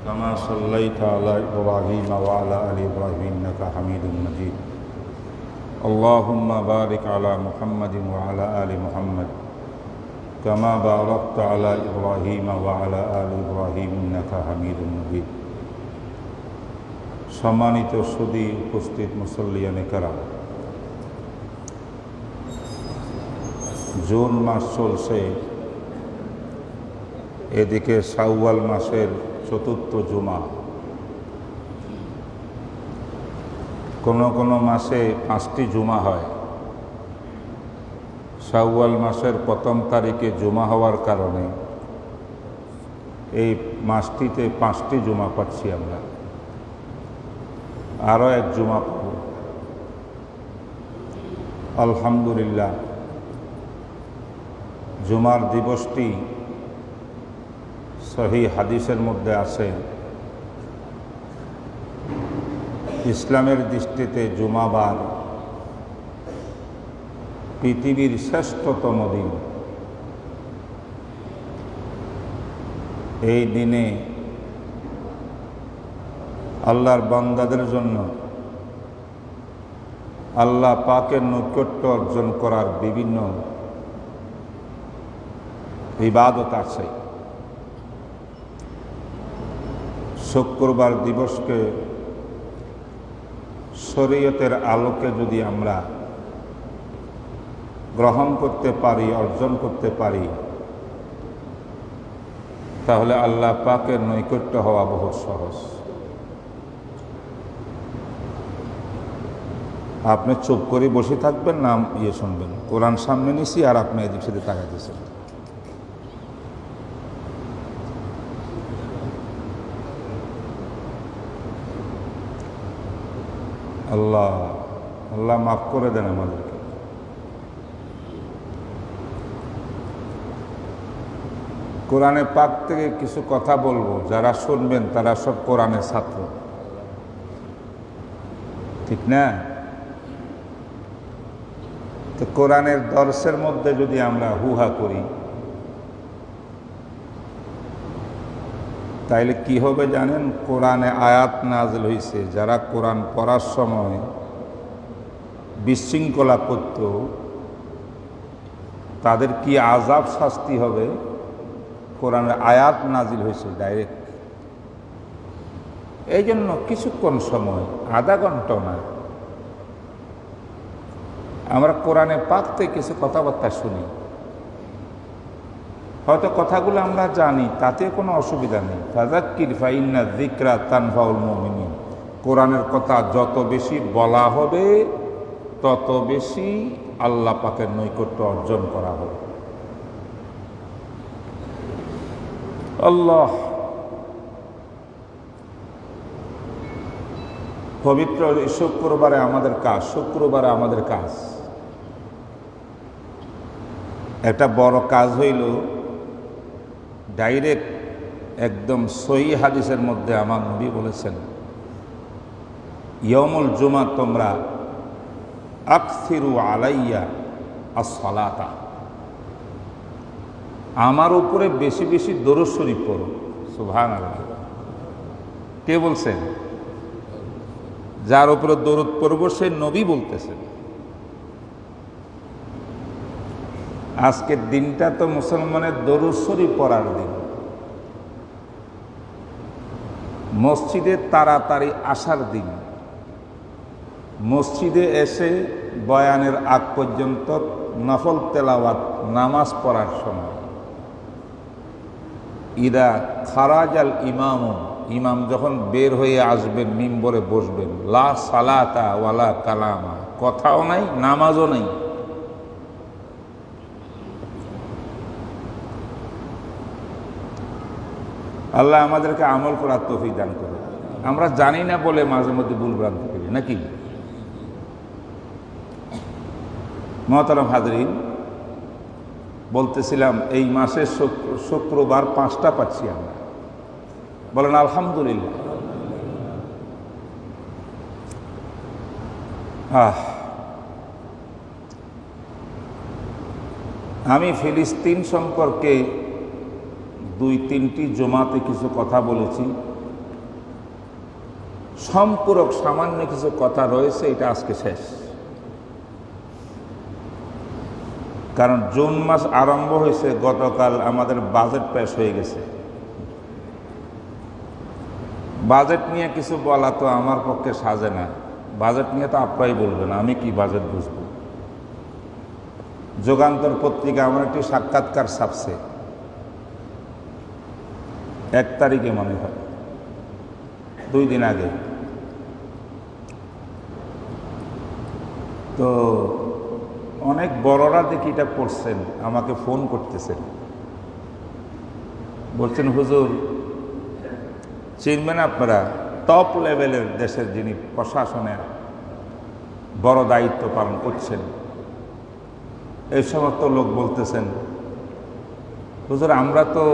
كما صليت على إبراهيم وعلى آل إبراهيم إنك حميد مجيد اللهم بارك على محمد وعلى آل محمد كما باركت على إبراهيم وعلى آل إبراهيم إنك حميد مجيد সম্মানিত সুধী উপস্থিত মুসল্লিয়ানে কেরাম, জুন মাস চলছে, এদিকে শাওয়াল মাসের চতুর্থ জুমা। কোনো কোনো মাসে 5টি জুমা হয়। শাওয়াল মাসের প্রথম তারিখে জুমা হওয়ার কারণে এই মাসটিতে 5টি জুমা পাচ্ছি আমরা। আরও এক জুমা পাব আলহামদুলিল্লাহ। জুমার দিবসটি সহিহ হাদিসের মধ্যে আছে। ইসলামের দৃষ্টিতে জুমাবার পৃথিবীর শ্রেষ্ঠতম দিন। এই দিনে আল্লাহর বান্দাদের জন্য আল্লাহ পাকের নৈকট্য অর্জন করার বিভিন্ন ইবাদত আছে। শুক্রবার দিবসকে শরীয়তের আলোকে যদি আমরা গ্রহণ করতে পারি, অর্জন করতে পারি, তাহলে আল্লাহ পাকের নৈকট্য হওয়া বহুত সহজ। আপনি চুপ করে বসে থাকবেন না শুনবেন? কোরআন সামনে নিছি আর আপনি এদিক সেদিক তাকাইতেছেন। আল্লাহ আল্লাহ মাফ করে দেন আমাদেরকে। কোরআনে পাক থেকে কিছু কথা বলবো, যারা শুনবেন তারা সব কোরআনের ছাত্র, ঠিক না? তো কোরআনের দর্শের মধ্যে যদি আমরা হুহা করি তাইলে কি হবে জানেন? কোরআনে আয়াত নাযিল হয়েছে, যারা কোরআন পড়ার সময় বিশৃঙ্খলা করত তাদের কি আযাব শাস্তি হবে। কোরআনের আয়াত নাযিল হয়েছে ডাইরেক্ট। এই জন্য কিছুক্ষণ সময়, আধা ঘন্টা না, আমরা কোরআনে পাক থেকে কিছু কথাবার্তা শুনি। হয়তো কথাগুলো আমরা জানি, তাতে কোনো অসুবিধা নেই। ফাযাক্কির ফাইন্না যিকরা তানফাউল মুমিনিন। কোরআনের কথা যত বেশি বলা হবে তত বেশি আল্লাহ পাকের নৈকট্য অর্জন করা হবে। আল্লাহ পবিত্র শুক্রবারে আমাদের কাজ একটা বড় কাজ হইল, ডাইরেক্ট একদম সহিহ হাদিসের মধ্যে আমার নবী বলেছেন, ইয়াউমুল জুমা তোমরা আকসিরু আলাইয়া as-সালাতা, আমার উপরে বেশি বেশি দরুদ শরীফ পড়ো। সুবহানাল্লাহ। কে বলছেন? যার উপরে দরুদ পড়ব সে নবী বলতেছেন। আজকের দিনটা তো মুসলমানের দরুদ শরীফ পড়ার দিন। মসজিদে তাড়াতাড়ি আসার দিন। মসজিদে এসে বয়ানের আগ পর্যন্ত নফল তেলাওয়াত, নামাজ পড়ার সময়। ইদা খারাজাল ইমামু, ইমাম যখন বের হয়ে আসবেন, মিম্বরে বসবেন, লা সালাতা ওয়ালা কালামা, কথাও নাই, নামাজও নাই। আল্লাহ আমাদেরকে আমল করার তৌফিক দান করে। আমরা জানি না বলে মাঝে মধ্যে ভুল ভ্রান্তি করি নাকি? মুহতারাম হাজরিন, বলতেছিলাম এই মাসের শুক্রবার 5টা পাচ্ছি আমরা। বলেন আলহামদুলিল্লাহ। আমি ফিলিস্তিন সম্পর্কে 2-3টি জুমাতে কিছু কথা বলেছি। সম্পূরক সামান্য কিছু কথা রয়েছে, এটা আজকে শেষ। কারণ জুন মাস আরম্ভ হয়েছে, গতকাল আমাদের বাজেট পেশ হয়ে গেছে। বাজেট নিয়ে কিছু বলা তো আমার পক্ষে সাজে না। বাজেট নিয়ে তো আপনারাই বলবেন, আমি কি বাজেট বুঝব। যুগান্তর পত্রিকা আমার একটি সাক্ষাৎকার ছাপছে 1 তারিখে, মনে হয় 2 দিন আগে। তো অনেক বড়রা দেখি এটা পড়ছেন, আমাকে ফোন করতেছেন, বলছেন হুজুর চিনবেন আপনারা টপ লেভেলের দেশের যিনি প্রশাসনে বড় দায়িত্ব পালন করছেন, এই সমস্ত লোক বলতেছেন হুজুর আমরা তো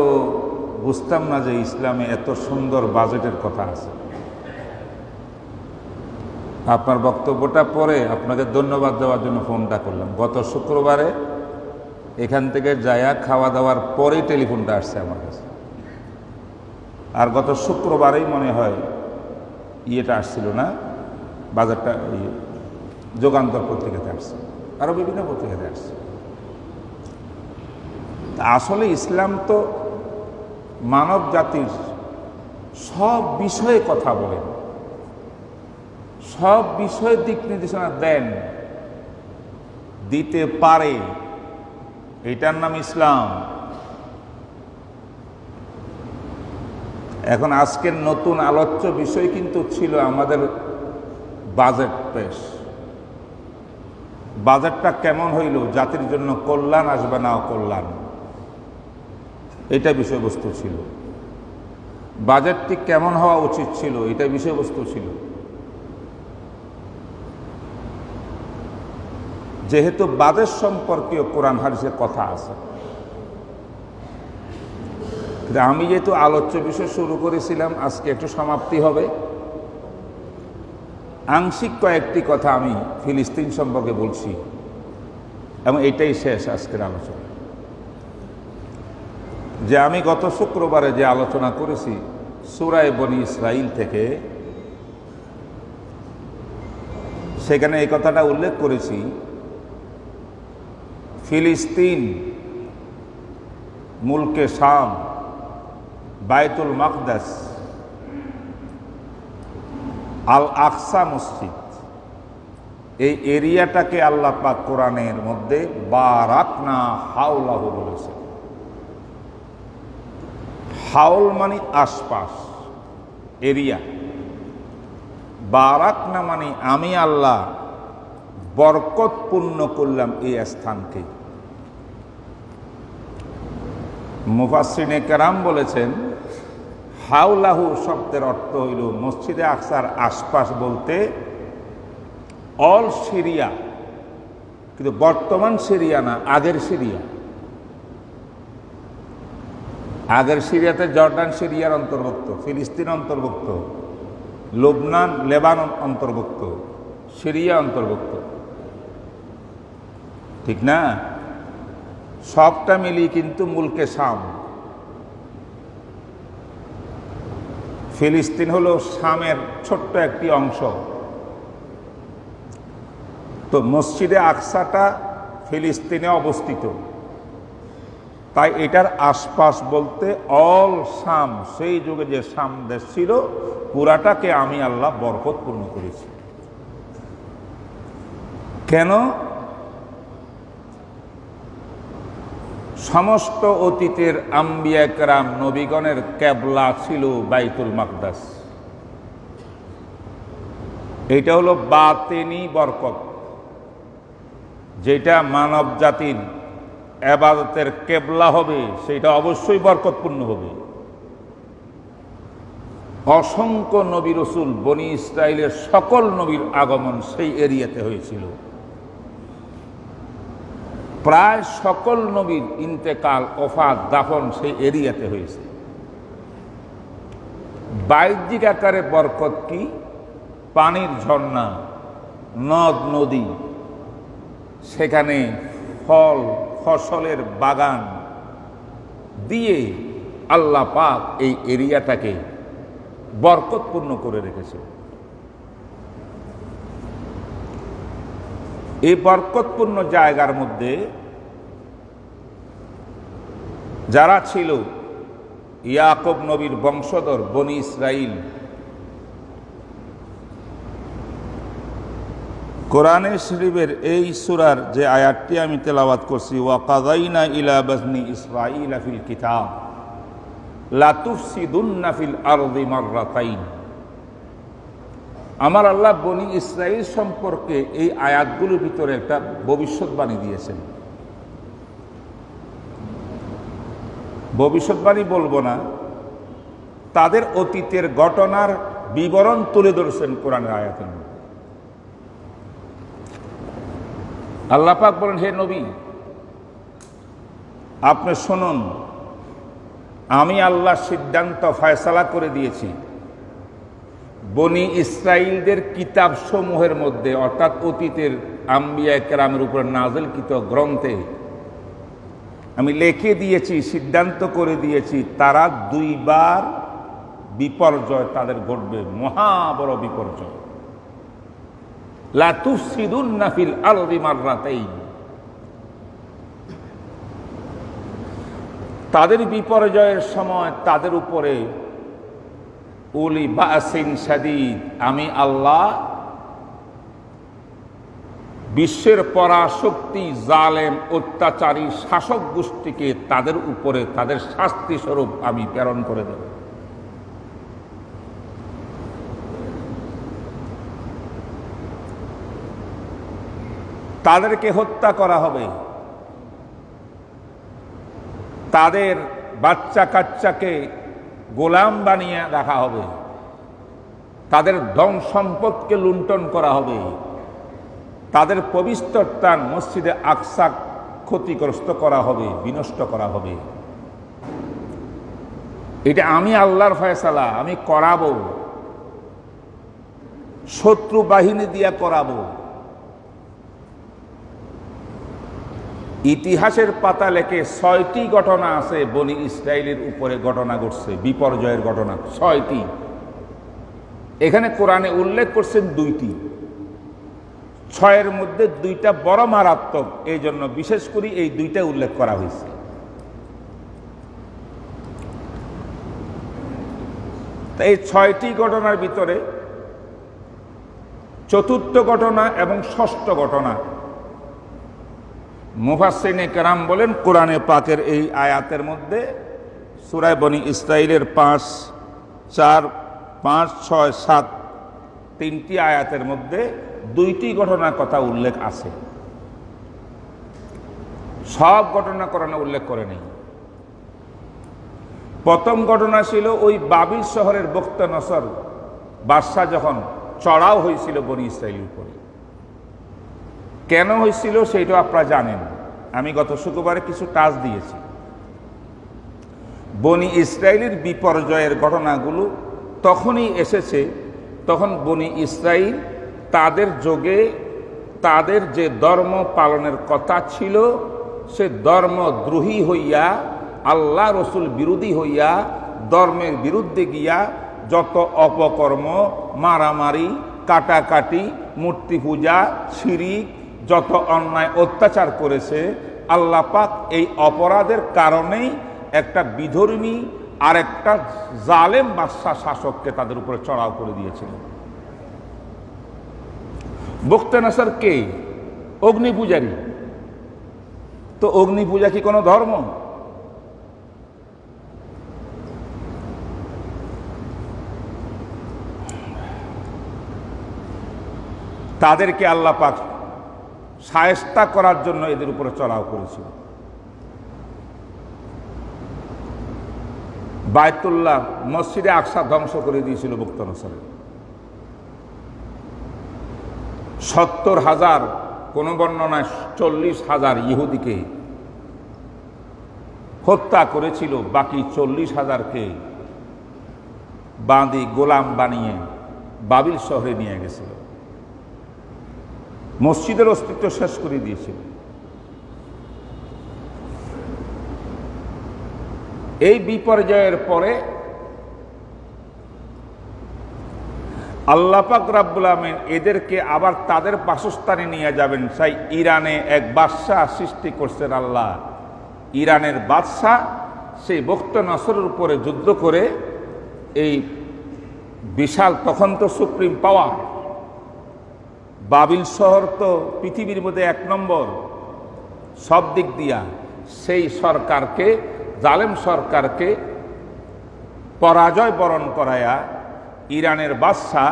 বুঝতাম না যে ইসলামে এত সুন্দর বাজেটের কথা আছে। আপনার বক্তব্যটা পরে আপনাকে ধন্যবাদ দেওয়ার জন্য ফোনটা করলাম। গত শুক্রবারে এখান থেকে যায়া খাওয়া দাওয়ার পরেই টেলিফোনটা আসছে আমার কাছে। আর গত শুক্রবারেই মনে হয় ইয়েটা আসছিল না, বাজারটা যুগান্তর পত্রিকাতে আসছে, আরও বিভিন্ন পত্রিকাতে আসছে। আসলে ইসলাম তো মানব জাতির সব বিষয়ে কথা বলেন, সব বিষয়ে দিক নির্দেশনা দেন, দিতে পারে। এটার নাম ইসলাম। এখন আজকের নতুন আলোচ্য বিষয় কিন্তু ছিল আমাদের বাজেট পেশ। বাজেটটা কেমন হইল, জাতির জন্য কল্যাণ আসবে না অকল্যাণ, এটা বিষয়বস্তু ছিল। বাজেটটি কেমন হওয়া উচিত ছিল, এটা বিষয়বস্তু ছিল। যেহেতু বাজেট সম্পর্কীয় কোরআন হাদিসের কথা আছে, আমি যেহেতু আলোচ্য বিষয় শুরু করেছিলাম, আজকে একটু সমাপ্তি হবে। আংশিক কয়েকটি কথা আমি ফিলিস্তিন সম্পর্কে বলছি এবং এটাই শেষ আজকের আলোচনা। যে আমি গত শুক্রবারে যে আলোচনা করেছি সূরা বনী ইসরাইল থেকে, সেখানে এই কথাটা উল্লেখ করেছি, ফিলিস্তিন, মুলকে শাম, বাইতুল মাকদাস, আল আকসা মসজিদ, এই এরিয়াটাকে আল্লাহ পাক কোরআনের মধ্যে বারাকনা হাওলাহু বলেছে। হাউল মানে আশপাশ, এরিয়া। বারাকনা মানে আমি আল্লাহ বরকতপূর্ণ করলাম এই স্থানকে। মুফাসসিরিনে কেরাম বলেছেন হাওলাহু শব্দের অর্থ হইল মসজিদে আকসার আশপাশ বলতে অল সিরিয়া, কিন্তু বর্তমান সিরিয়া না, আগের সিরিয়া। আগের সিরিয়াতে জর্ডান সিরিয়ার অন্তর্ভুক্ত, ফিলিস্তিন অন্তর্ভুক্ত, লুবনান লেবানন অন্তর্ভুক্ত, সিরিয়া অন্তর্ভুক্ত, ঠিক না? সবটা মিলিয়ে কিন্তু মুলকে শাম। ফিলিস্তিন হলো শামের ছোট্ট একটি অংশ। তো মসজিদে আকসাটা ফিলিস্তিনে অবস্থিত, তাই এটার আশপাশ বলতে অল শাম, সেই যুগে যে শাম দেশ ছিল পুরাটাকে আমি আল্লাহ বরকতপূর্ণ করেছি। কেন? সমস্ত অতীতের আম্বিয়া কেরাম নবীগণের কেবলা ছিল বাইতুল মাকদাস। এটা হলো বাতেনি বরকত, যেটা মানব জাতির ইবাদতের কেবলা হবে, সেটা অবশ্যই বরকতপূর্ণ হবে। অসংখ্য নবী রসুল, বনি ইসরাইলের সকল নবীর আগমন সেই এরিয়াতে হয়েছিল। প্রায় সকল নবীর ইন্তেকাল, ওফাত, দাফন সেই এরিয়াতে হয়েছে। বাহ্যিক আকারে বরকত কি? পানির ঝর্ণা, নদ নদী, সেখানে ফল ফসলের বাগান দিয়ে আল্লাহ পাক এই এরিয়াটাকে বরকতপূর্ণ করে রেখেছে। এই বরকতপূর্ণ জায়গার মধ্যে যারা ছিল ইয়াকুব নবীর বংশধর বনি ইসরাইল, কোরআনে শরীফের এই সূরার যে আয়াতটি আমি তেলাওয়াত করছি, ওয়া কাযাইনা ইলা বানি ইসরাঈলা ফিল কিতাব লা তুফসিদুন্না ফিল আরদি মাররাতাইন। আমার আল্লাহ বনি ইসরাইল সম্পর্কে এই আয়াতগুলোর ভিতরে একটা ভবিষ্যৎবাণী দিয়েছেন। ভবিষ্যৎবাণী বলবো না, তাদের অতীতের ঘটনার বিবরণ তুলে ধরেছেন কোরআনের আয়াতের মধ্যে। আল্লাহ পাক বলেন, হে নবী আপনি শুনুন, আমি আল্লাহ সিদ্ধান্ত ফয়সালা করে দিয়েছি বনি ইসরাইলদের কিতাব সমূহের মধ্যে, অর্থাৎ অতীতের আম্বিয়া কেরামের উপর নাযিলকৃত গ্রন্থে আমি লিখে দিয়েছি, সিদ্ধান্ত করে দিয়েছি, তারা দুইবার বিপর্যয় তাদের ঘটবে, মহা বড় বিপর্যয়। লা তুফসিদুন্না ফিল আরদি মাররাতাইন। তাদের বিপর্যয়ের সময় তাদের উপরে উলি বাসিন শাদীদ, আমি আল্লাহ বিশ্বের পরাশক্তি জালেম অত্যাচারী শাসক গোষ্ঠীকে তাদের উপরে তাদের শাস্তি স্বরূপ আমি প্রেরণ করে দেব। তাদেরকে হত্যা করা হবে, তাদের বাচ্চা কাচ্চাকে গোলাম বানিয়ে রাখা হবে, তাদের ধন সম্পদকে লুণ্ঠন করা হবে, তাদের পবিত্র স্থান মসজিদে আকসা ক্ষতিগ্রস্ত করা হবে, বিনষ্ট করা হবে। এটা আমি আল্লাহর ফয়সালা, আমি করাবো, শত্রু বাহিনী দিয়ে করাবো। ইতিহাসের পাতা লেখে 6টি ঘটনা আছে বনি ইসরাইলের উপরে ঘটনা ঘটছে, বিপর্যয়ের ঘটনা 6টি। এখানে কোরআনে উল্লেখ করছেন 2টি, 6-এর মধ্যে 2টা বড় মারাত্মক, এই জন্য বিশেষ করে এই 2টা উল্লেখ করা হয়েছে। এই 6টি ঘটনার ভিতরে 4র্থ ঘটনা এবং 6ষ্ঠ ঘটনা মুফাসসিরিনে কেরাম বলেন, কোরআনে পাকের এই আয়াতের মধ্যে সূরা বনি ইসরাইলের 5, 4, 5, 6, 7 3টি আয়াতের মধ্যে 2টি ঘটনার কথা উল্লেখ আছে। সব ঘটনা কোরআনে উল্লেখ করে নেই। প্রথম ঘটনা ছিল ওই বাবিল শহরের বখতনসর বাদশা যখন চড়াও হয়েছিল বনি ইসরাইলের উপরে। কেন হয়েছিল সেইটা আপনারা জানেন, আমি গত শুক্রবারে কিছু টাচ দিয়েছি। বনি ইসরাইলের বিপর্যয়ের ঘটনাগুলো তখনই এসেছে তখন বনি ইসরাইল তাদের যুগে তাদের যে ধর্ম পালনের কথা ছিল সে ধর্মদ্রোহী হইয়া, আল্লাহ রসুল বিরোধী হইয়া, ধর্মের বিরুদ্ধে গিয়া যত অপকর্ম, মারামারি, কাটাকাটি, মূর্তি পূজা, শিরিক, যত অন্যায় অত্যাচার করেছে, আল্লাহ পাক এই অপরাধের কারণেই একটা বিধর্মী আর একটা জালেম বাদশা শাসককে তাদের উপরে চড়াও করে দিয়েছিলেন। বখতনসর কে? অগ্নি পূজারী। তো অগ্নি পূজা কি কোনো ধর্ম? তাদেরকে আল্লাহ পাক শায়েস্তা করার জন্য এদের উপরে চড়াও করেছিল। বায়তুল্লাহ মসজিদে আকসা ধ্বংস করে দিয়েছিল বখতনসরে। 70,000, কোন বর্ণনায় 40,000 ইহুদিকে হত্যা করেছিল, বাকি 40,000কে বাঁধি গোলাম বানিয়ে বাবিল শহরে নিয়ে গেছিল, মসজিদের অস্তিত্ব শেষ করে দিয়েছিল। এই বিপর্যয়ের পরে আল্লাহ পাক রব্বুল আমিন এদেরকে আবার তাদের বাসস্থানে নিয়ে যাবেন। সেই ইরানে এক বাদশাহ সৃষ্টি করছেন আল্লাহ। ইরানের বাদশাহ সেই বখত নসরের উপরে যুদ্ধ করে এই বিশাল, তখন তো সুপ্রিম পাওয়ার, বাবিল শহর তো পৃথিবীর মধ্যে 1 নম্বর সব দিক দিয়া, সেই সরকারকে, জালেম সরকারকে পরাজয় বরণ করায়া ইরানের বাদশাহ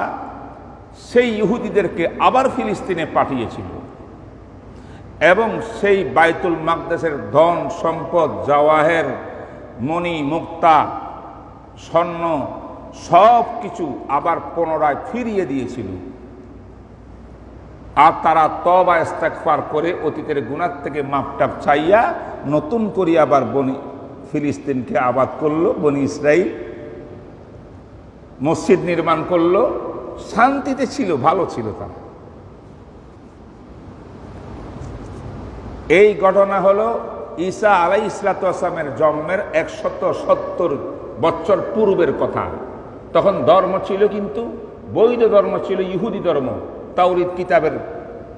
সেই ইহুদিদেরকে আবার ফিলিস্তিনে পাঠিয়েছিল এবং সেই বাইতুল মাকদেসের ধন সম্পদ, জাওয়াহের, মণি মুক্তা, স্বর্ণ সব কিছু আবার পুনরায় ফিরিয়ে দিয়েছিল। আর তারা তওবা ইস্তেগফার করে অতীতের গুনাহ থেকে মাপটাপ চাইয়া নতুন করে আবার ফিলিস্তিনকে আবাদ করলো। বনি ইসরাইল মসজিদ নির্মাণ করলো, শান্তিতে ছিল, ভালো ছিল তারা। এই ঘটনা হলো ঈসা আলাইহিস সালামের জন্মের 170 বছর পূর্বের কথা। তখন ধর্ম ছিল কিন্তু বৈধ ধর্ম ছিল ইহুদি ধর্ম, তাওরীত কিতাবের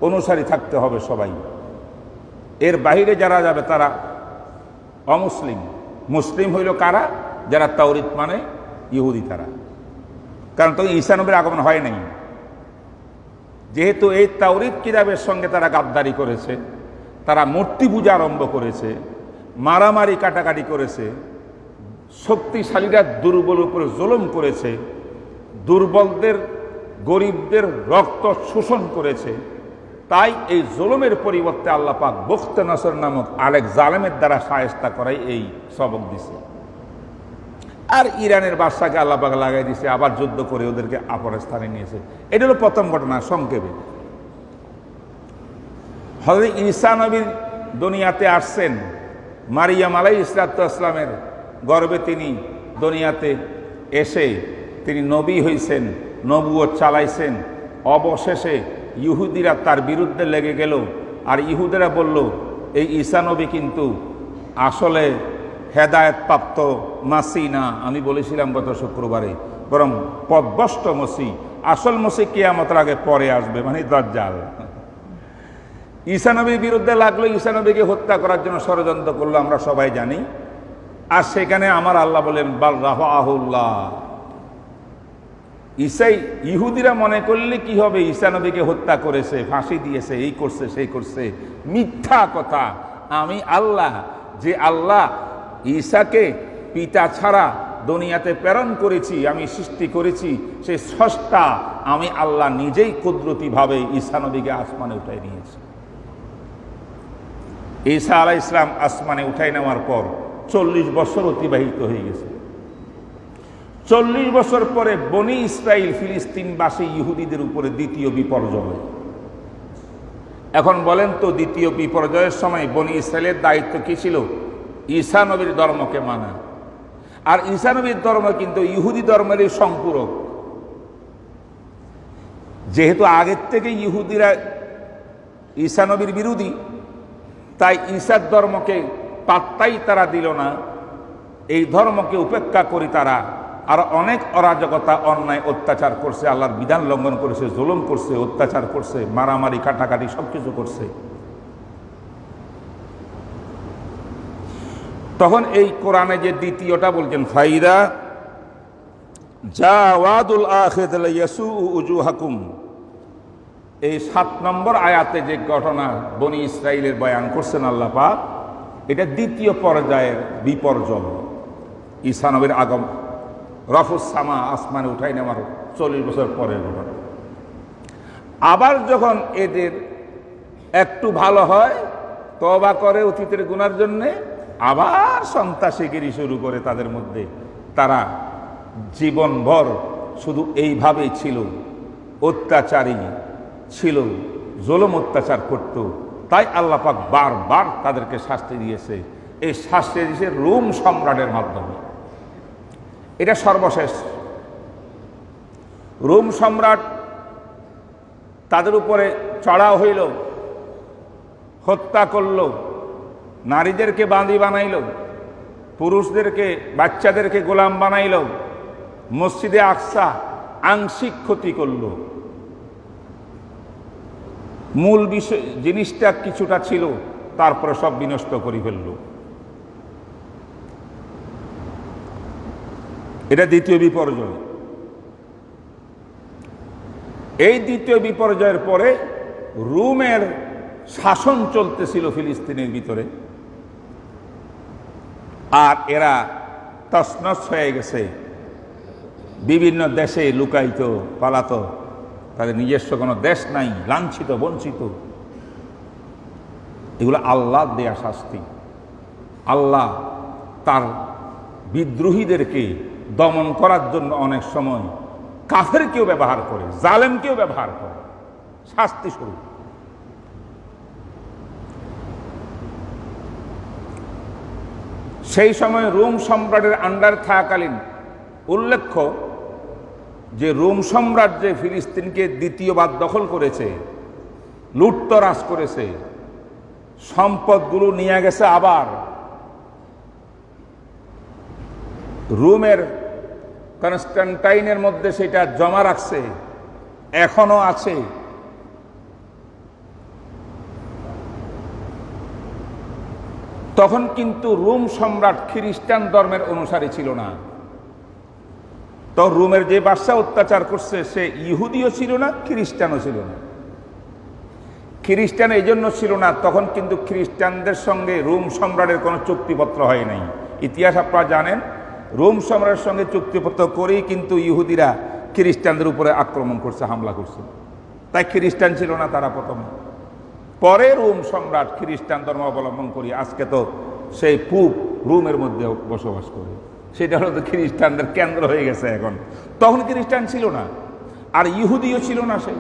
অনুসারী থাকতে হবে সবাই। এর বাইরে যারা যাবে তারা অমুসলিম। মুসলিম হইল কারা? যারা তাওরীত মানে ইহুদি তারা, কারণ তখন ঈসা নবীর আগমন হয় নাই। যেহেতু এই তাওরীত কিতাবের সঙ্গে তারা গাদ্দারি করেছে, তারা মূর্তি পূজা আরম্ভ করেছে, মারামারি কাটাকাটি করেছে, শক্তিশালীরা দুর্বল উপরে জুলুম করেছে, দুর্বলদের, গরিবদের রক্ত শোষণ করেছে, তাই এই জুলুমের পরিবর্তে আল্লাহ পাক বখত নসর নামক আরেক জালেমের দ্বারা শায়েস্তা করাই এই সবক দিছে। আর ইরানের বাদশাকে আল্লাহ পাক লাগাই দিছে, আবার যুদ্ধ করে ওদেরকে অপর স্থানে নিয়েছে। এটা হলো প্রথম ঘটনা সংক্ষেপে। হযরত ঈসা নবী দুনিয়াতে আসছেন, মারিয়াম আলাইহিস সালামের গর্ভে তিনি দুনিয়াতে এসে তিনি নবী হইছেন, নবুয়ত চালাইছেন। অবশেষে ইহুদিরা তার বিরুদ্ধে লেগে গেল, আর ইহুদিরা বলল এই ঈসা নবী কিন্তু আসলে হেদায়েত প্রাপ্ত মাসি না। আমি বলেছিলাম গত শুক্রবারে, বরং পথভ্রষ্ট মসি। আসল মসি কিয়ামতের আগে পরে আসবে, মানে দাজ্জাল। ঈসা নবীর বিরুদ্ধে লাগলো, ঈসা নবীকে হত্যা করার জন্য ষড়যন্ত্র করলো, আমরা সবাই জানি। আর সেখানে আমার আল্লাহ বলেন বাল রাফাহুল্লাহ। ঈসাই, ইহুদিরা মনে করলে কি হবে, ঈসা নবীকে হত্যা করেছে, ফাঁসি দিয়েছে, এই করছে, সেই করছে। মিথ্যা কথা। আমি আল্লাহ, যে আল্লাহ ঈসাকে পিতা ছাড়া দুনিয়াতে প্রেরণ করেছি, আমি সৃষ্টি করেছি, সেই স্রষ্টা আমি আল্লাহ নিজেই কুদরতিভাবে ঈসা নবীকে আসমানে উঠাই নিয়েছি। ঈসা আলাইহিস সালাম আসমানে উঠাই নেওয়ার পর 40 বছর অতিবাহিত হয়ে গেছে। 40 বছর পরে বনি ইসরাইল ফিলিস্তিনবাসী ইহুদিদের উপরে দ্বিতীয় বিপর্যয়। এখন বলেন তো, দ্বিতীয় বিপর্যয়ের সময় বনি ইসরাইলের দায়িত্ব কি ছিল? ঈসা নবীর ধর্মকে মানা। আর ঈসা নবীর ধর্ম কিন্তু ইহুদি ধর্মেরই সম্পূরক। যেহেতু আগের থেকে ইহুদিরা ঈসা নবীর বিরোধী, তাই ঈসার ধর্মকে পাত্তাই তারা দিল না। এই ধর্মকে উপেক্ষা করে তারা আর অনেক অরাজকতা, অন্যায়, অত্যাচার করছে, আল্লাহর বিধান লঙ্ঘন করেছে, জুলুম করছে, অত্যাচার করছে, মারামারি কাটাকাটি সবকিছু করছে। তখন এই কোরআনে যে দ্বিতীয়টা বলছেন, ফাইদা জাওয়াদুল আখিরাত ইয়াসু উজুহাকুম, এই 7 নম্বর আয়াতে যে ঘটনা বনি ইসরাইলের বয়ান করছেন আল্লাহ পাক, এটা দ্বিতীয় পর্যায়ের বিপর্যয়। ঈসা নবীর আগম, রফুস সামা, আসমানে উঠাই নেওয়ার 40 বছর পরের ঘটনা। আবার যখন এদের একটু ভালো হয়, তওবা করে অতীতের গুনার জন্যে, আবার সন্ত্রাসীগিরি শুরু করে তাদের মধ্যে। তারা জীবনভর শুধু এইভাবেই ছিল, অত্যাচারী ছিল, জুলুম অত্যাচার করত। তাই আল্লাহ পাক বারবার তাদেরকে শাস্তি দিয়েছে। এই শাস্তি দিয়েছে রোম সম্রাটের মাধ্যমে। এটা সর্বশেষ। রোম সম্রাট তাদের উপরে চড়াও হইল, হত্যা করল, নারীদেরকে বাঁধি বানাইল, পুরুষদেরকে, বাচ্চাদেরকে গোলাম বানাইল, মসজিদে আকসা আংশিক ক্ষতি করল, মূল বিষয় জিনিসটা কিছুটা ছিল, তারপরে সব বিনষ্ট করে ফেলল। এটা দ্বিতীয় বিপর্যয়। এই দ্বিতীয় বিপর্যয়ের পরে রোমের শাসন চলতেছিল ফিলিস্তিনের ভিতরে, আর এরা তছনছ হয়ে গেছে, বিভিন্ন দেশে লুকায়িত পালাত, তাদের নিজস্ব কোনো দেশ নাই, লাঞ্ছিত বঞ্চিত। এগুলো আল্লাহ দেয়া শাস্তি। আল্লাহ তার বিদ্রোহীদেরকে দমন করার জন্য অনেক সময় কাফেরকেও ব্যবহার করে, জালেমকেও ব্যবহার করে শাস্তি স্বরূপ। সেই সময় রোম সম্রাটের আন্ডার থাকাকালীন উল্লেখ্য যে রোম সম্রাট যে ফিলিস্তিনকে দ্বিতীয়বার দখল করেছে, লুটতরাজ করেছে, সম্পদগুলো নিয়ে গেছে, আবার রোমের কনস্টান্টাইনের মধ্যে সেটা জমা রাখছে, এখনো আছে। তখন কিন্তু রোম সম্রাট খ্রিস্টান ধর্মের অনুসারী ছিল না। তো রোমের যে বাদশা অত্যাচার করছে সে ইহুদিও ছিল না, খ্রিস্টানও ছিল না। খ্রিস্টান এই জন্য ছিল না, তখন কিন্তু খ্রিস্টানদের সঙ্গে রোম সম্রাটের কোনো চুক্তিপত্র হয় নাই। ইতিহাস আপনারা জানেন, রোম সম্রাটের সঙ্গে চুক্তিপত্র করেই কিন্তু ইহুদিরা খ্রিস্টানদের উপরে আক্রমণ করছে, হামলা করছে। তাই খ্রিস্টান ছিল না তারা প্রথমে। পরে রোম সম্রাট খ্রিস্টান ধর্ম অবলম্বন করি আজকে তো সেই পূব রোমের মধ্যে বসবাস করে, সেটা হলো তো খ্রিস্টানদের কেন্দ্র হয়ে গেছে এখন। তখন খ্রিস্টান ছিল না, আর ইহুদিও ছিল না সেই,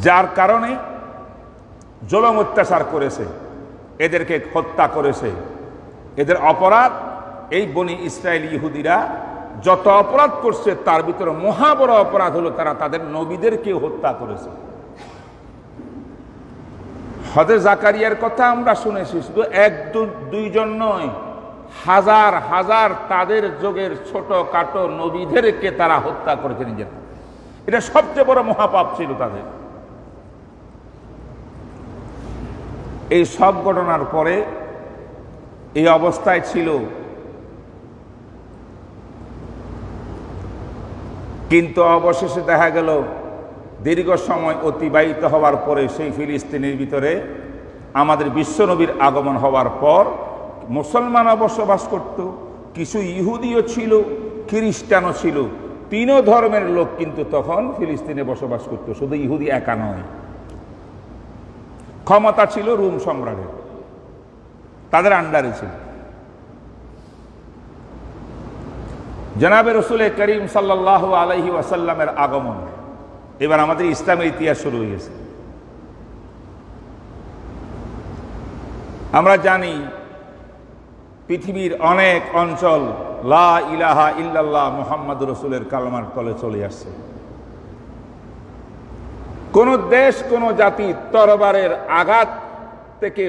যার কারণে জুলুম অত্যাচার করেছে, এদেরকে হত্যা করেছে। এদের অপরাধ, এই বনি ইসরায়েল ইহুদিরা যত অপরাধ করছে তার ভিতরে মহা বড় অপরাধ হলো তারা তাদের নবীদেরকে হত্যা করেছে। হযরত জাকারিয়ার কথা আমরা শুনেছি, শুধু এক দুইজন নয়, হাজার হাজার তাদের যুগের ছোটখাটো নবীদেরকে তারা হত্যা করেছে নিজের। এটা সবচেয়ে বড় মহাপাপ ছিল তাদের। এই সব ঘটনার পরে এই অবস্থায় ছিল, কিন্তু অবশেষে দেখা গেল দীর্ঘ সময় অতিবাহিত হওয়ার পরে সেই ফিলিস্তিনের ভিতরে আমাদের বিশ্বনবীর আগমন হওয়ার পর মুসলমানও বসবাস করত, কিছু ইহুদিও ছিল, খ্রিস্টানও ছিল। তিনও ধর্মের লোক কিন্তু তখন ফিলিস্তিনে বসবাস করত, শুধু ইহুদি একা নয়। ক্ষমতা ছিল রোম সম্রাটের, তাদের আন্ডারে ছিল। জনাবে রসুল করিম সাল্লাল্লাহু আলাইহি ওয়াসাল্লামের আগমন, এবার আমাদের ইসলামের ইতিহাস শুরু হয়ে গেছে। আমরা জানি পৃথিবীর অনেক অঞ্চল লা ইলাহা ইল্লাল্লাহ মুহাম্মাদুর রাসূলের কালেমার তলে চলে আসছে। কোন দেশ, কোন জাতি তরবারের আঘাত থেকে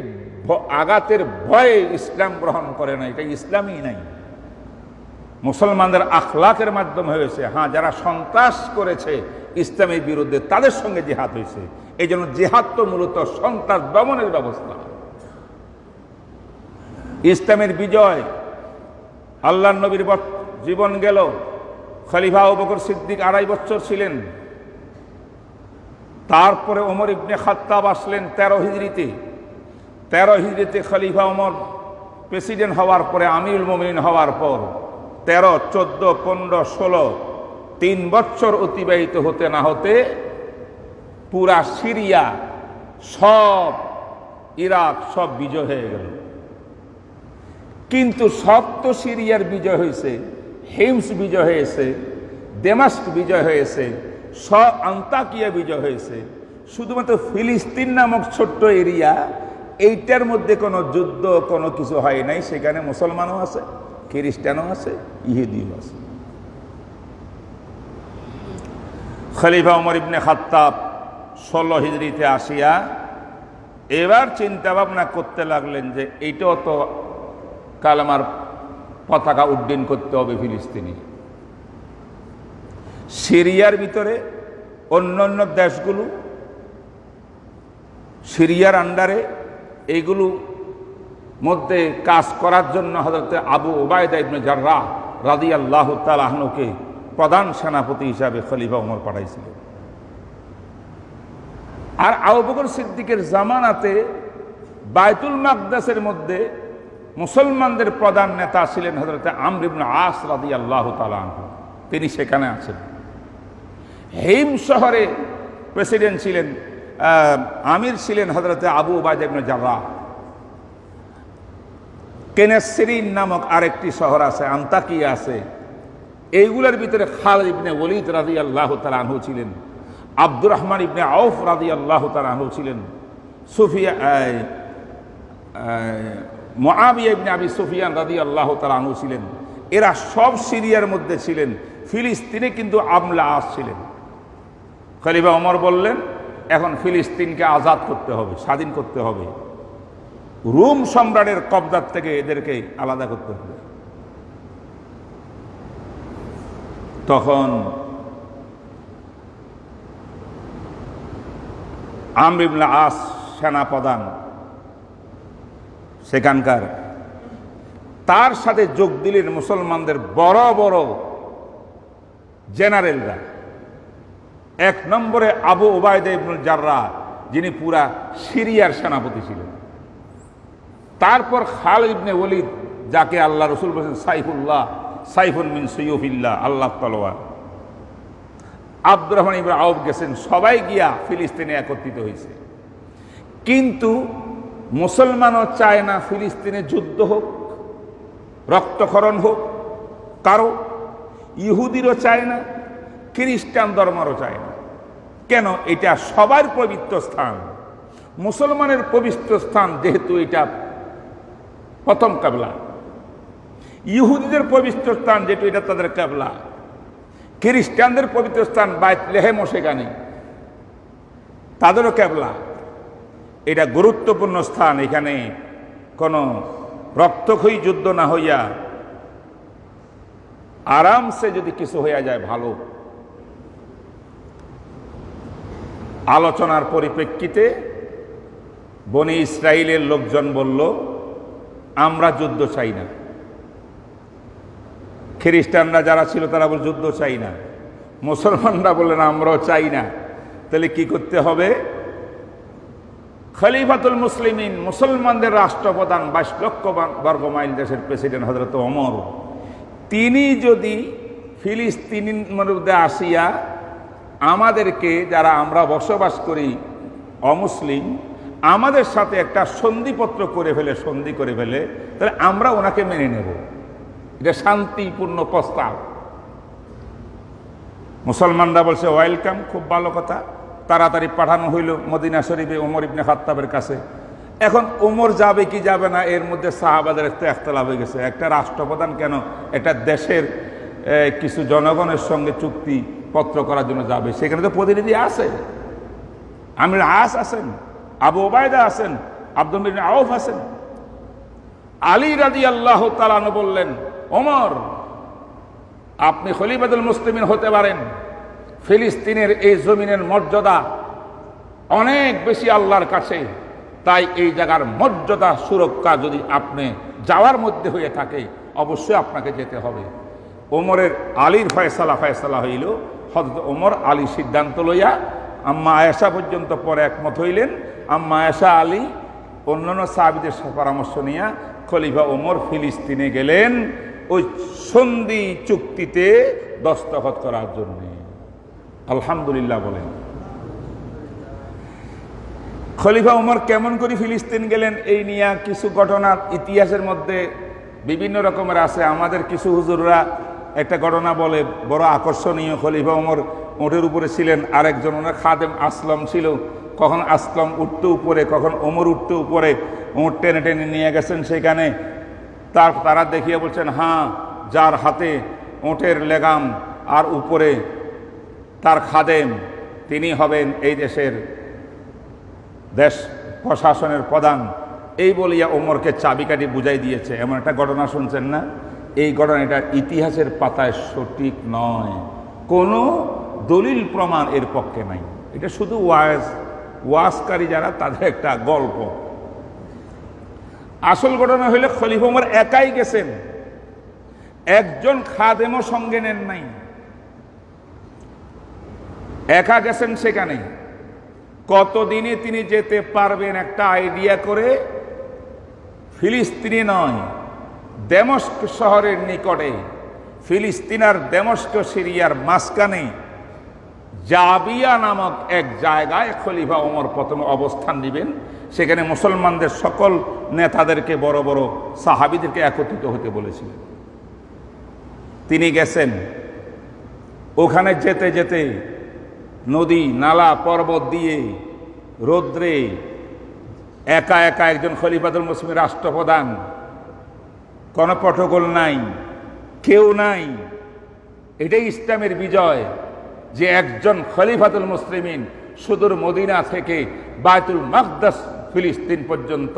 আঘাতের ভয়ে ইসলাম গ্রহণ করে না, এটা ইসলামই নাই। মুসলমানদের আখলাকের মাধ্যমে হয়েছে। হ্যাঁ, যারা সন্ত্রাস করেছে ইসলামের বিরুদ্ধে তাদের সঙ্গে জিহাদ হয়েছে। এই জন্য জিহাদ তো মূলত সন্ত্রাস দমনের ব্যবস্থা। ইসলামের বিজয়, আল্লাহর নবীর জীবন গেল, খলিফা আবু বকর সিদ্দিক 2.5 বছর ছিলেন, তারপরে ওমর ইবনে খাত্তাব আসলেন 13 হিজরিতে। 13 হিজরিতে খলিফা ওমর প্রেসিডেন্ট হওয়ার পরে, আমিরুল মুমিনিন হওয়ার পর 13, 14, 15, 16 3 বছর অতিবাহিত হতে না হতে পুরা সিরিয়া, সব ইরাক সব বিজয় হয়ে গেল। কিন্তু সব তো সিরিয়ার বিজয় হয়েছে, হিমস বিজয় হয়েছে, দেমাস্ক বিজয় হয়েছে, সব আন্তাকিয়া বিজয় হয়েছে। শুধুমাত্র ফিলিস্তিন নামক ছোট্ট এরিয়া, এইটার মধ্যে কোনো যুদ্ধ কোনো কিছু হয় নাই। সেখানে মুসলমানও আছে, খ্রিস্টানও আছে, ইহুদিও আছে। খলিফা ওমর ইবনে খাত্তাব 16 হিজরিতে আসিয়া এবার চিন্তা ভাবনা করতে লাগলেন যে এইটাও তো কালেমার পতাকা উড্ডীন করতে হবে ফিলিস্তিনি। সিরিয়ার ভিতরে অন্যান্য দেশগুলো সিরিয়ার আন্ডারে এইগুলো মধ্যে কাজ করার জন্য হযরত আবু উবায়দা ইবনে জাররাহ রাদিয়াল্লাহু তাআলা আনহুকে প্রধান সেনাপতি হিসাবে খলিফা ওমর পাঠাইছিলেন। আর আবু বকর সিদ্দিকের জামানাতে বাইতুল মাকদাসের মধ্যে মুসলমানদের প্রধান নেতা ছিলেন হযরত আমর ইবনে আস রাদিয়াল্লাহু তাআলা আনহু, তিনি সেখানে আছেন। হিম শহরে প্রেসিডেন্ট ছিলেন, আমির ছিলেন হযরত আবু উবায়দা ইবনে জাররাহ। কেনেসরিন নামক আরেকটি শহর আছে, আন্তাকিয়া আছে, এইগুলোর ভিতরে খালিদ ইবনে ওলীদ রাদিয়াল্লাহু তাআলা আনহু ছিলেন, আব্দুর রহমান ইবনে আউফ রাদিয়াল্লাহু তাআলা আনহু ছিলেন, মুআবিয়া ইবনে আবি সুফিয়ান রাদিয়াল্লাহু তাআলা আনহু ছিলেন। এরা সব সিরিয়ার মধ্যে ছিলেন। ফিলিস্তিনে কিন্তু আমলা আস ছিলেন। খলিফা ওমর বললেন, এখন ফিলিস্তিনকে আজাদ করতে হবে, স্বাধীন করতে হবে, রোম সম্রাটের কবজার থেকে এদেরকে আলাদা করতে হবে। তখন আমর ইবনে আস সেনাপ্রধান সেখানকার, তার সাথে যোগ দিলেন মুসলমানদের বড় বড় জেনারেলরা। এক নম্বরে আবু উবায়দা ইবনুল জাররাহ, যিনি পুরা সিরিয়ার সেনাপতি ছিলেন। তারপর খালিদ ইবনে ওলীদ, যাকে আল্লাহ রসুল বলেছেন সাইফুল্লাহ, সাইফুন মিন সুয়ুফিল্লাহ, আল্লাহ তলোয়ার। আব্দুর রহমান ইবনে আউফ গেছেন, সবাই গিয়া ফিলিস্তিনে একত্রিত হয়েছে। কিন্তু মুসলমানও চায় না ফিলিস্তিনে যুদ্ধ হোক, রক্তক্ষরণ হোক কারো, ইহুদিরও চায় না, খ্রিস্টান ধর্মেরও চায় না। কেন? এটা সবার পবিত্র স্থান, মুসলমানের পবিত্র স্থান, যেহেতু এটা প্রথম কিবলা। ইহুদিদের পবিত্র স্থান যেহেতু এটা তাদের কিবলা, খ্রিস্টানদের পবিত্র স্থান বাইতলেহেম ও সেখানে তাদেরও কিবলা। এটা গুরুত্বপূর্ণ স্থান, এখানে কোনো রক্তক্ষয়ী যুদ্ধ না হইয়া আরামসে যদি কিছু হইয়া যায় ভালো। আলোচনার পরিপ্রেক্ষিতে বনি ইসরাইলের লোকজন বলল, আমরা যুদ্ধ চাই না। খ্রিস্টানরা যারা ছিল তারা বল যুদ্ধ চাই না। মুসলমানরা বললেন আমরাও চাই না। তাহলে কি করতে হবে? খলিফাতুল মুসলিমিন, মুসলমানদের রাষ্ট্রপ্রধান, 22 লক্ষ বর্গ মাইল দেশের প্রেসিডেন্ট হযরত ওমর, তিনি যদি ফিলিস্তিনের মধ্যে আসিয়া আমাদেরকে, যারা আমরা বসবাস করি অমুসলিম, আমাদের সাথে একটা সন্ধিপত্র সন্ধি করে ফেলে, তাহলে আমরা ওনাকে মেনে নেব। এটা শান্তিপূর্ণ প্রস্তাব। মুসলমানরা বলছে ওয়েলকাম, খুব ভালো কথা। তাড়াতাড়ি পাঠানো হইল মদিনা শরীফে ওমর ইবনে খাত্তাবের কাছে। এখন ওমর যাবে কি যাবে না, এর মধ্যে সাহাবাদের একটা ইখতিলাফ হয়ে গেছে। একটা রাষ্ট্রপ্রধান কেন একটা দেশের কিছু জনগণের সঙ্গে চুক্তি পত্র করার জন্য যাবে? সেখানে তো প্রতিনিধি আছে, আমর আস আছেন, আবু উবায়দা আছেন, আব্দুল ইবনে আউফ আছেন। আলী রাদিয়াল্লাহু তাআলা আনহু বললেন, ওমর, আপনি খলিফাতুল মুসলিমিন হতে পারেন, ফিলিস্তিনের এই জমিনের মর্যাদা অনেক বেশি আল্লাহর কাছে, তাই এই জায়গার মর্যাদা সুরক্ষা যদি আপনি যাওয়ার মধ্যে হয়ে থাকে, অবশ্যই আপনাকে যেতে হবে। ওমরের আলীর ফয়সালা হইল। হযরত ওমর আলী সিদ্ধান্ত লইয়া আম্মা আয়েশা পর্যন্ত পরে একমত হইলেন। আম্মা আয়েশা, আলী, অন্যান্য সাহাবীদের পরামর্শ নিয়ে খলিফা ওমর ফিলিস্তিনে গেলেন ওই সন্ধি চুক্তিতে দস্তখত করার জন্য। আলহামদুলিল্লাহ বলেন। খলিফা ওমর কেমন করে ফিলিস্তিন গেলেন, এই নিয়ে কিছু ঘটনা ইতিহাসের মধ্যে বিভিন্ন রকমের আছে। আমাদের কিছু হুজুররা একটা ঘটনা বলে, বড় আকর্ষণীয়। খলিফা ওমর উটের উপরে ছিলেন, আরেকজন ওনার খাদেম আসলম ছিল। কখন আসলম উঠতে উপরে, কখন ওমর উঠতে উপরে, উট টেনে টেনে নিয়ে গেছেন সেখানে। তারা দেখিয়ে বলছেন, হ্যাঁ, যার হাতে উটের লেগাম আর উপরে তার খাদেম, তিনি হবেন এই দেশের দেশ প্রশাসনের প্রধান। এই বলিয়া ওমরকে চাবিকাঠি বুঝাই দিয়েছে। এমন একটা ঘটনা শুনছেন না? এই ঘটনাটা ইতিহাসের পাতায় সঠিক নয়, কোনো দলিল প্রমাণ এর পক্ষে নাই। এটা শুধু ওয়াজকারী যারা তাদের একটা গল্প। আসল ঘটনা হইলে খলিফা ওমর একাই গেছেন, একজন খাদেমও সঙ্গে নেন নাই, একা গেছেন সেখানে। কতদিনে তিনি যেতে পারবেন একটা আইডিয়া করে ফিলিস্তিনে নয়, দমস্ক শহরের নিকটে, ফিলিস্তিন আর দমস্ক সিরিয়ার মাঝখানে জাবিয়া নামক এক জায়গায় খলিফা ওমর প্রথমে অবস্থান নেবেন। সেখানে মুসলমানদের সকল নেতাদেরকে, বড় বড় সাহাবীদেরকে একত্রিত হতে বলেছিলেন। তিনি গেছেন। ওখানে যেতে যেতে নদী নালা পর্বত দিয়ে রৌদ্রে একা একা একজন খলিফাতুল মুসলিমিন রাষ্ট্রপ্রধান, কোনো প্রটোকল নাই, কেউ নাই। এটাই ইসলামের বিজয় যে একজন খলিফাতুল মুসলিমিন সুদূর মদিনা থেকে বায়তুল মাকদাস ফিলিস্তিন পর্যন্ত,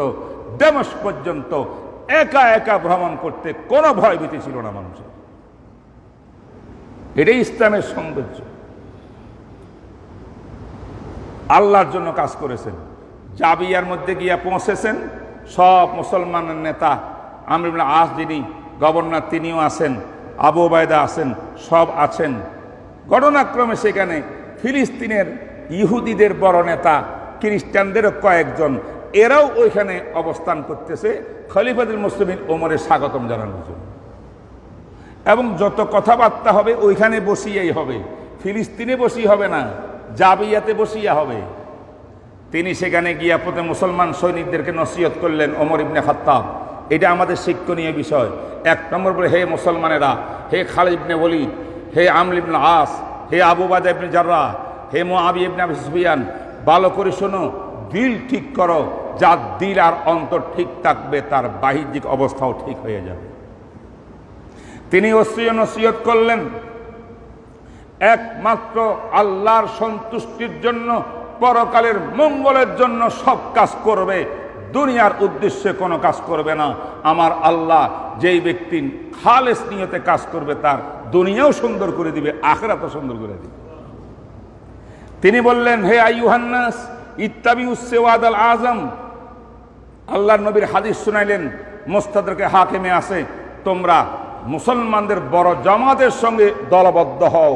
দমস্ক পর্যন্ত একা একা ভ্রমণ করতে কোনো ভয়ভীতি ছিল না মানুষের। এটাই ইসলামের সৌন্দর্য। আল্লাহর জন্য কাজ করেছেন। জাবিয়ার মধ্যে গিয়া পৌঁছেছেন। সব মুসলমানের নেতা, আমর ইবনে আস যিনি গভর্নর তিনিও আছেন, আবু ওবায়দা আছেন, সব আছেন। ঘটনাক্রমে সেখানে ফিলিস্তিনের ইহুদিদের বড় নেতা, খ্রিস্টানদেরও কয়েকজন, এরাও ওইখানে অবস্থান করতেছে খলিফাতুল মুসলিমিন ওমরের স্বাগতম জানানোর জন্য। এবং যত কথাবার্তা হবে ওইখানে বসিয়েই হবে, ফিলিস্তিনে বসিয়ে হবে না, জাবিয়াতে বসিয়া হবে। তিনি সেখানে গিয়া প্রথমে মুসলমান সৈনিকদেরকে নসিহত করলেন ওমর ইবনে খাত্তাব। এটা আমাদের শিক্ষণীয় বিষয়। এক নম্বর বলে, হে মুসলমানেরা, হে খালিদ ইবনে ওয়ালিদ, হে আমর ইবনে আস, হে আবু উবাইদা ইবনে জাররাহ, হে মুআবিয়া ইবনে আবি সুফিয়ান, ভালো করে শোনো, দিল ঠিক করো। যার দিল আর অন্তর ঠিক থাকবে তার বাহ্যিক অবস্থাও ঠিক হয়ে যাবে। তিনি ওসিয়ত নসিহত করলেন, একমাত্র আল্লাহর সন্তুষ্টির জন্য, পরকালের মঙ্গলের জন্য সব কাজ করবে, দুনিয়ার উদ্দেশ্যে কোনো কাজ করবে না। আমার আল্লাহ যেই ব্যক্তি খালেস নিয়তে কাজ করবে তার দুনিয়াও সুন্দর করে দিবে, আখিরাতও সুন্দর করে দিবে। তিনি বললেন, হে আইয়ুহান নাস ইত্তাবিউস সিওয়াদাল আযম। আল্লাহর নবীর হাদিস শুনাইলেন, মুস্তাদরাকে হাকিমে আছে, তোমরা মুসলমানদের বড় জামাতের সঙ্গে দলবদ্ধ হও।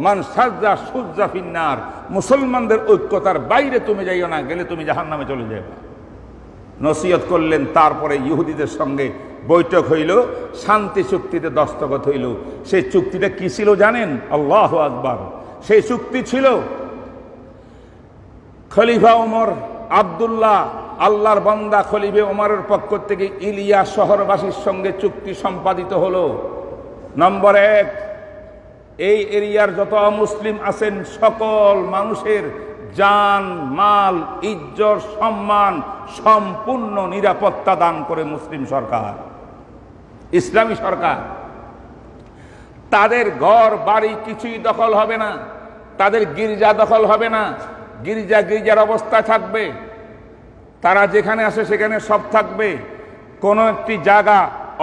মান সাজ্জা সুজ্জা ফিন্নার। মুসলমানদের ঐক্যতার বাইরে তুমি যাইও না, গেলে তুমি জাহান্নামে চলে যাবে। নসিহত করলেন। তারপরে ইহুদিদের সঙ্গে বৈঠক হইল, শান্তি চুক্তিতে দস্তখত হইল। সেই চুক্তিটা কি ছিল জানেন? আল্লাহু আকবার। সেই চুক্তি ছিল খলিফা ওমর আব্দুল্লাহ, আল্লাহর বান্দা খলিফা ওমরের পক্ষ থেকে ইলিয়া শহরবাসীর সঙ্গে চুক্তি সম্পাদিত হলো। নম্বর 1, এই এরিয়ার যত মুসলিম আছেন সকল মানুষের জান মাল ইজ্জত সম্মান সম্পূর্ণ নিরাপত্তা দান করে মুসলিম সরকার, ইসলামী সরকার। তাদের ঘর বাড়ি কিছুই দখল হবে না, তাদের গির্জা দখল হবে না, গির্জার অবস্থা থাকবে, তারা যেখানে আসে সেখানে সব থাকবে। কোনো একটি জায়গা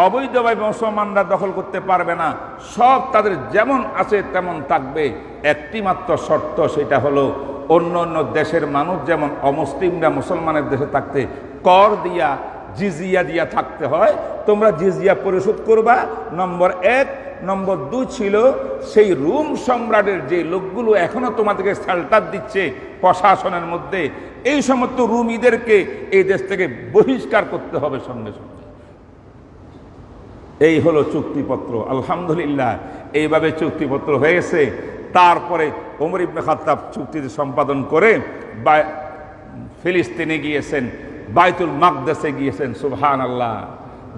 অবৈধভাবে মুসলমানরা দখল করতে পারবে না, সব তাদের যেমন আছে তেমন থাকবে। একটি মাত্র শর্ত, সেটা হলো অন্য অন্য দেশের মানুষ যেমন অমুসলিমরা মুসলমানের দেশে থাকতে কর দিয়া জিজিয়া দিয়া থাকতে হয়, তোমরা জিজিয়া পরিশোধ করবা। নম্বর 1। নম্বর 2 ছিল সেই রোম সম্রাটের যে লোকগুলো এখনো তোমাদেরকে শেল্টার দিচ্ছে প্রশাসনের মধ্যে, এই সমস্ত রুমিদেরকে এই দেশ থেকে বহিষ্কার করতে হবে সঙ্গে সঙ্গে। এই হলো চুক্তিপত্র। আলহামদুলিল্লাহ, এইভাবে চুক্তিপত্র হয়েছে। তারপরে ওমর ইবনে খাত্তাব চুক্তিটি সম্পাদন করে ফিলিস্তিনে গিয়েছেন, বাইতুল মাকদাসে গিয়েছেন। সুবহানাল্লাহ।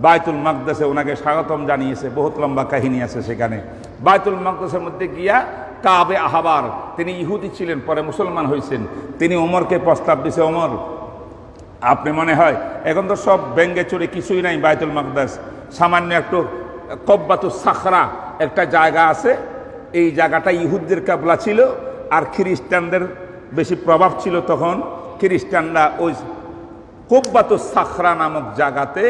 বাইতুল মাকদাসে ওনাকে স্বাগতম জানিয়েছে, বহুত লম্বা কাহিনী আছে সেখানে। বাইতুল মাকদাসের মধ্যে গিয়া কাবে আহবার, তিনি ইহুদি ছিলেন, পরে মুসলমান হয়েছেন, তিনি ওমরকে প্রস্তাব দিয়েছে, ওমর আপনি মনে হয় এখন তো সব ব্যাঙ্গে চুরি কিছুই নাই, বাইতুল মাকদাস সামান্য একটু কব্বাতুস সাখরা একটা জায়গা আছে, এই জায়গাটা ইহুদদের কাবলা ছিল আর খ্রিস্টানদের বেশি প্রভাব ছিল তখন। খ্রিস্টানরা ওই কব্বাতুস সাখরা নামক জায়গাতে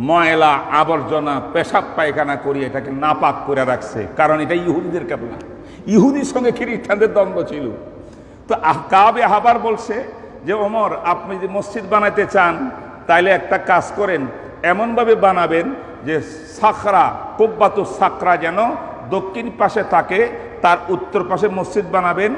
ময়লা আবর্জনা পেশাব পায়খানা করিয়ে এটাকে নাপাক করে রাখছে, কারণ এটা ইহুদিদের কাবলা। ইহুদির সঙ্গে খ্রিস্টানদের দ্বন্দ্ব ছিল। তো কাবে আহবার বলছে যে ওমর, আপনি যদি মসজিদ বানাইতে চান তাইলে একটা কাজ করেন, এমনভাবে বানাবেন যে সাকরা, কুব্বাতুস সাকরা যেন দক্ষিণ পাশে থাকে, তার উত্তর পাশে মসজিদ বানাবেন।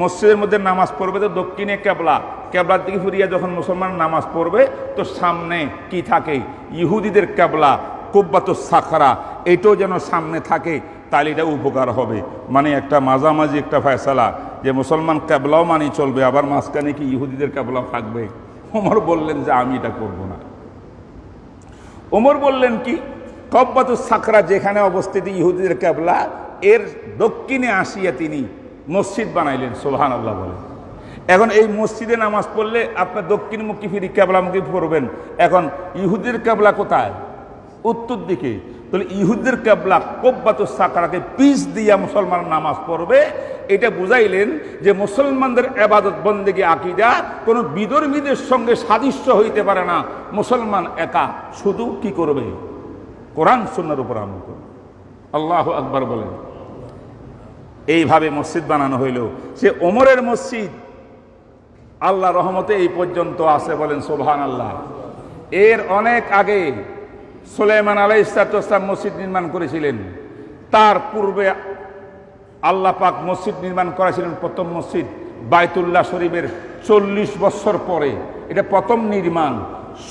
মসজিদের মধ্যে নামাজ পড়বে তো দক্ষিণে কেবলা, কেবলার দিকে ফিরিয়ে যখন মুসলমান নামাজ পড়বে তো সামনে কি থাকে, ইহুদিদের কেবলা কুব্বাতুস সাকরা, এটাও যেন সামনে থাকে, তাহলে এটা উপকার হবে। মানে একটা মাঝামাঝি একটা ফয়সালা, যে মুসলমান কেবলাও মানি চলবে, আবার মাঝখানে কি ইহুদিদের কেবলাও থাকবে। ওমর বললেন যে আমি এটা করব না। ওমর বললেন কি, কুব্বাতুস সাকরা যেখানে অবস্থিত ইহুদিদের কেবলা, এর দক্ষিণে আসিয়া তিনি মসজিদ বানাইলেন। সুবহানাল্লাহ বলেন। এখন এই মসজিদে নামাজ পড়লে আপনার দক্ষিণমুখী ফিরি কেবলামুখী পড়বেন। এখন ইহুদির কেবলা কোথায়? উত্তর দিকে। তাহলে ইহুদির কেবলা কুব্বাতুস সাকরাকে পিছ দিয়া মুসলমান নামাজ পড়বে। এটা বুঝাইলেন যে মুসলমানদের ইবাদত বন্দেগী আকীদা কোনো বিধর্মীদের সঙ্গে সাদৃশ্য হইতে পারে না। মুসলমান একা শুধু কি করবে? কোরআন সুন্নাহর উপর আমল করবে। আল্লাহু আকবার বলেন। এইভাবে মসজিদ বানানো হইল। সে ওমরের মসজিদ আল্লাহ রহমতে এই পর্যন্ত আছে, বলেন সুবহানাল্লাহ। এর অনেক আগে সুলাইমান আলাইহিস সালাম মসজিদ নির্মাণ করেছিলেন। তার পূর্বে আল্লাহ পাক মসজিদ নির্মাণ করেছিলেন, প্রথম মসজিদ বাইতুল্লাহ শরীফের 40 বছর পরে। এটা প্রথম নির্মাণ।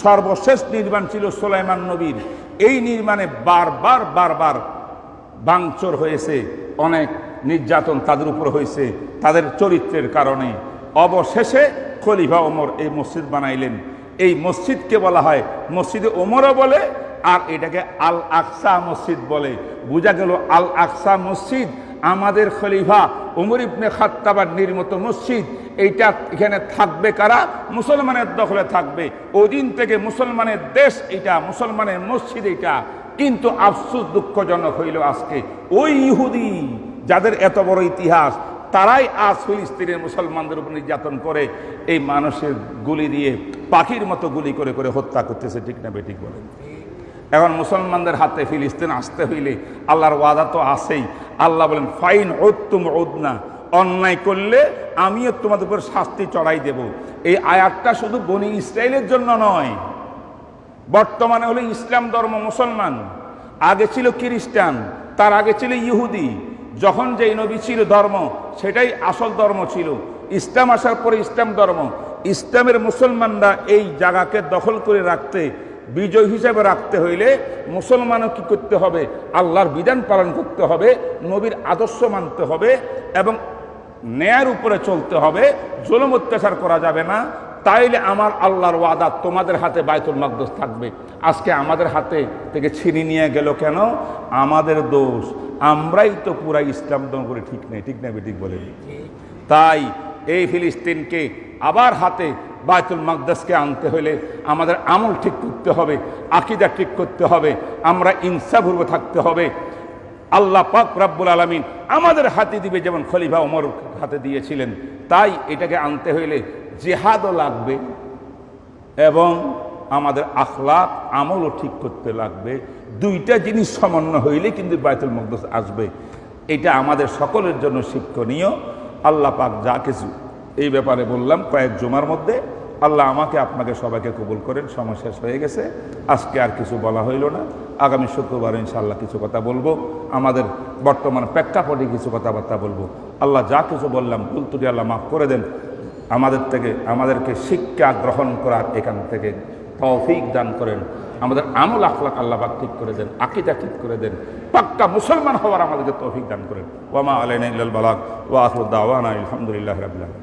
সর্বশেষ নির্মাণ ছিল সুলাইমান নবীর। এই নির্মাণে বারবার ভাঙচুর হয়েছে, অনেক নির্যাতন তাদের উপর হয়েছে তাদের চরিত্রের কারণে। অবশেষে খলিফা ওমর এই মসজিদ বানাইলেন। এই মসজিদকে বলা হয় মসজিদে ওমরও বলে, আর এটাকে আল আকসা মসজিদ বলে। বোঝা গেল আল আকসা মসজিদ আমাদের খলিফা ওমর ইবনে খাত্তাবের নির্মিত মসজিদ। এইটা এখানে থাকবে কারা? মুসলমানের দখলে থাকবে। ওই দিন থেকে মুসলমানের দেশ এটা, মুসলমানের মসজিদ এটা। কিন্তু আফসোস, দুঃখজনক হইল আজকে ওই ইহুদি যাদের এত বড় ইতিহাস, তারাই আজ ফিলিস্তিনের মুসলমানদের উপর নির্যাতন করে, এই মানুষের গুলি দিয়ে পাখির মতো গুলি করে করে হত্যা করতেছে। ঠিক না বেঠিক বলেন? এখন মুসলমানদের হাতে ফিলিস্তিন আসতে হইলে আল্লাহর ওয়াদা তো আছেই। আল্লাহ বলেন ফাইন উদ্তুম উদনা, অন্যায় করলে আমিও তোমাদের উপর শাস্তি চড়াই দেব। এই আয়াতটা শুধু বনি ইসরায়েলের জন্য নয়, বর্তমানে হলো ইসলাম ধর্ম মুসলমান, আগে ছিল খ্রিস্টান, তার আগে ছিল ইহুদি। যখন যেই নবী ছিল ধর্ম, সেটাই আসল ধর্ম ছিল। ইসলাম আসার পরে ইসলাম ধর্ম। ইসলামের মুসলমানরা এই জায়গাকে দখল করে রাখতে, বিজয় হিসাবে রাখতে হইলে মুসলমানও কি করতে হবে? আল্লাহর বিধান পালন করতে হবে, নবীর আদর্শ মানতে হবে এবং ন্যায়ের উপরে চলতে হবে। জুলুম অত্যাচার করা যাবে না। তাইলে আমার আল্লাহর ওয়াদা তোমাদের হাতে বাইতুল মাকদাস থাকবে। আজকে আমাদের হাতে থেকে ছিনিয়ে নিয়ে গেল কেন? আমাদের দোষ। আমরাই তো পুরা ইসলাম ধর্ম করে ঠিক নেই। ঠিক না বেঠিক বলে? তাই এই ফিলিস্তিনকে আবার হাতে বাইতুল মাকদাসকে আনতে হলে আমাদের আমল ঠিক করতে হবে, আকীদা ঠিক করতে হবে, আমরা ইনসাফপূর্ব থাকতে হবে। আল্লাহ পাক রব্বুল আলামিন আমাদের হাতে দিবে, যেমন খলিফা ওমর হাতে দিয়েছিলেন। তাই এটাকে আনতে হইলে জিহাদও লাগবে এবং আমাদের আখলাক আমলও ঠিক করতে লাগবে। দুইটা জিনিস সমন্বয় হইলে কিন্তু বাইতুল মাকদাস আসবে। এটা আমাদের সকলের জন্য শিক্ষণীয়। আল্লাহ পাক যা কিছু এই ব্যাপারে বললাম কয়েক জুমার মধ্যে, আল্লাহ আমাকে আপনাকে সবাইকে কবুল করেন। সময় শেষ হয়ে গেছে, আজকে আর কিছু বলা হইল না। আগামী শুক্রবার ইনশাআল্লাহ কিছু কথা বলবো, আমাদের বর্তমান প্রেক্ষাপটে কিছু কথাবার্তা বলবো। আল্লাহ যা কিছু বললাম ভুল ত্রুটি আল্লাহ মাফ করে দেন। আমাদেরকে শিক্ষা গ্রহণ করার এখান থেকে তৌফিক দান করেন। আমাদের আমল আখলাক আল্লাহ পাক ঠিক করে দেন, আকীদা ঠিক করে দেন, পাক্কা মুসলমান হওয়ার আমাদেরকে তৌফিক দান করেন। ওয়া মা আলাইনা ইল্লাল বালাগ ওয়া আখিরু দাওয়ানা আলহামদুলিল্লাহি রাব্বিল আলামিন।